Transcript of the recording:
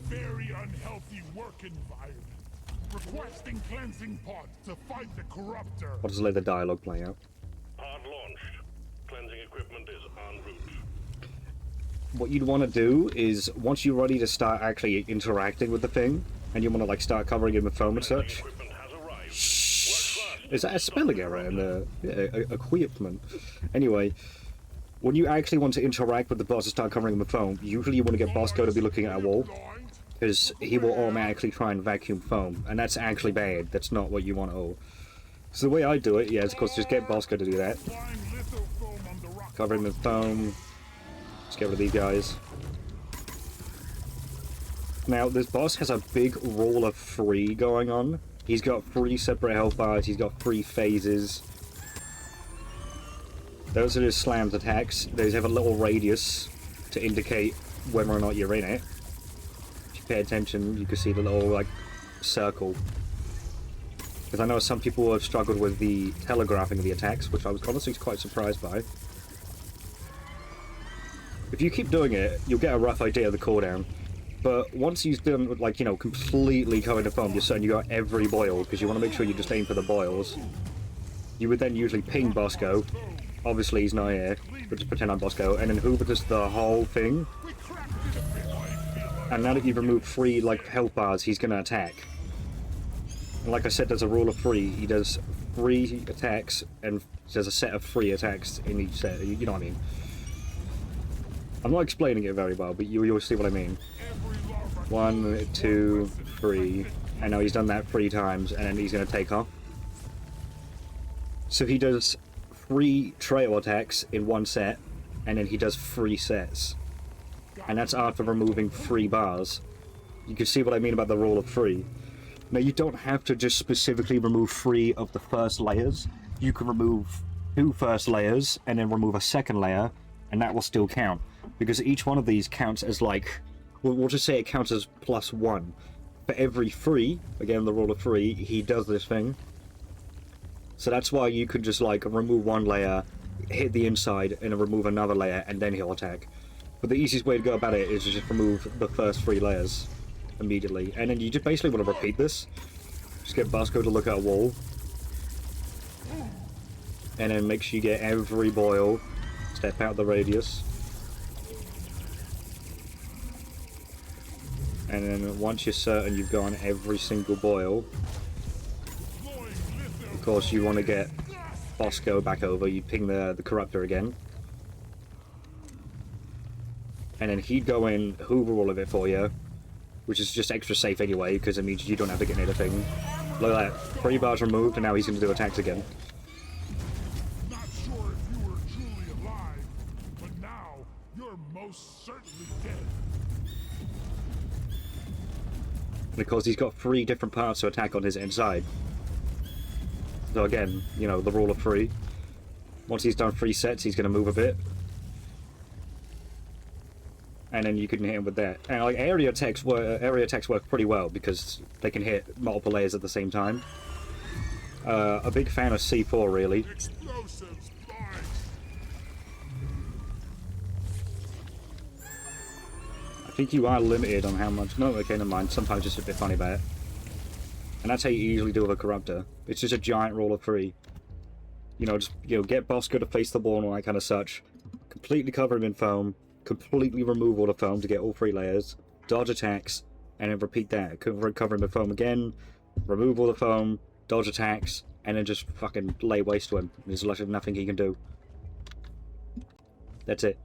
very unhealthy work environment. Requesting cleansing pods to fight the corruptor. I'll just let the dialogue play out. Pod launched. Cleansing equipment is en route. What you'd want to do is, once you're ready to start actually interacting with the thing, and you want to like start covering it with foam and such. Shh. Is that a spelling error in the equipment? Anyway, when you actually want to interact with the boss and start covering him with foam, usually you want to get Bosco to be looking at a wall, because he will automatically try and vacuum foam, and that's actually bad. That's not what you want at all. So the way I do it, yeah, is of course just get Bosco to do that. Cover him with foam. Let's get rid of these guys. Now, this boss has a big roll of 3 going on. He's got 3 separate health bars, he's got 3 phases. Those are his slammed attacks. Those have a little radius to indicate whether or not you're in it. If you pay attention, you can see the little, like, circle. Because I know some people have struggled with the telegraphing of the attacks, which I was honestly quite surprised by. If you keep doing it, you'll get a rough idea of the cooldown. But once he's done, like, you know, completely covered in foam, you're certain you got every boil, because you want to make sure you just aim for the boils. You would then usually ping Bosco. Obviously he's not here, but just pretend I'm Bosco, and then hoover just the whole thing. And now that you've removed 3, like, health bars, he's going to attack. And like I said, there's a rule of 3. He does 3 attacks, and there's a set of 3 attacks in each set, you know what I mean. I'm not explaining it very well, but you'll see what I mean. 1, 2, 3, and now he's done that 3 times, and then he's going to take off. So he does 3 trail attacks in 1 set, and then he does 3 sets. And that's after removing 3 bars. You can see what I mean about the rule of 3. Now, you don't have to just specifically remove 3 of the first layers. You can remove 2 first layers, and then remove a second layer, and that will still count. Because each one of these counts as, like, we'll just say it counts as +1. For every 3, again the rule of 3, he does this thing. So that's why you could just, like, remove 1 layer, hit the inside, and then remove another layer, and then he'll attack. But the easiest way to go about it is to just remove the first 3 layers immediately. And then you just basically want to repeat this. Just get Bosco to look at a wall. And then make sure you get every boil. Step out the radius. And then once you're certain you've gone every single boil, of course you want to get Bosco back over, you ping the Corruptor again. And then he'd go in, hoover all of it for you, which is just extra safe anyway, because it means you don't have to get near the thing. Look at that, 3 bars removed, and now he's going to do attacks again. Not sure if you were truly alive, but now you're most certainly dead. Because he's got 3 different parts to attack on his inside. So again, you know, the rule of 3. Once he's done 3 sets, he's going to move a bit. And then you can hit him with that. And like area attacks work pretty well because they can hit multiple layers at the same time. A big fan of C4, really. Explosives, I think you are limited on how much... No, okay, never mind. Sometimes it's a bit funny about it. And that's how you usually do with a Corruptor. It's just a giant roll of 3. You know, just, you know, get Bosco to face the wall and all that kind of such. Completely cover him in foam. Completely remove all the foam to get all 3 layers. Dodge attacks. And then repeat that. Cover him in foam again. Remove all the foam. Dodge attacks. And then just fucking lay waste to him. There's nothing he can do. That's it.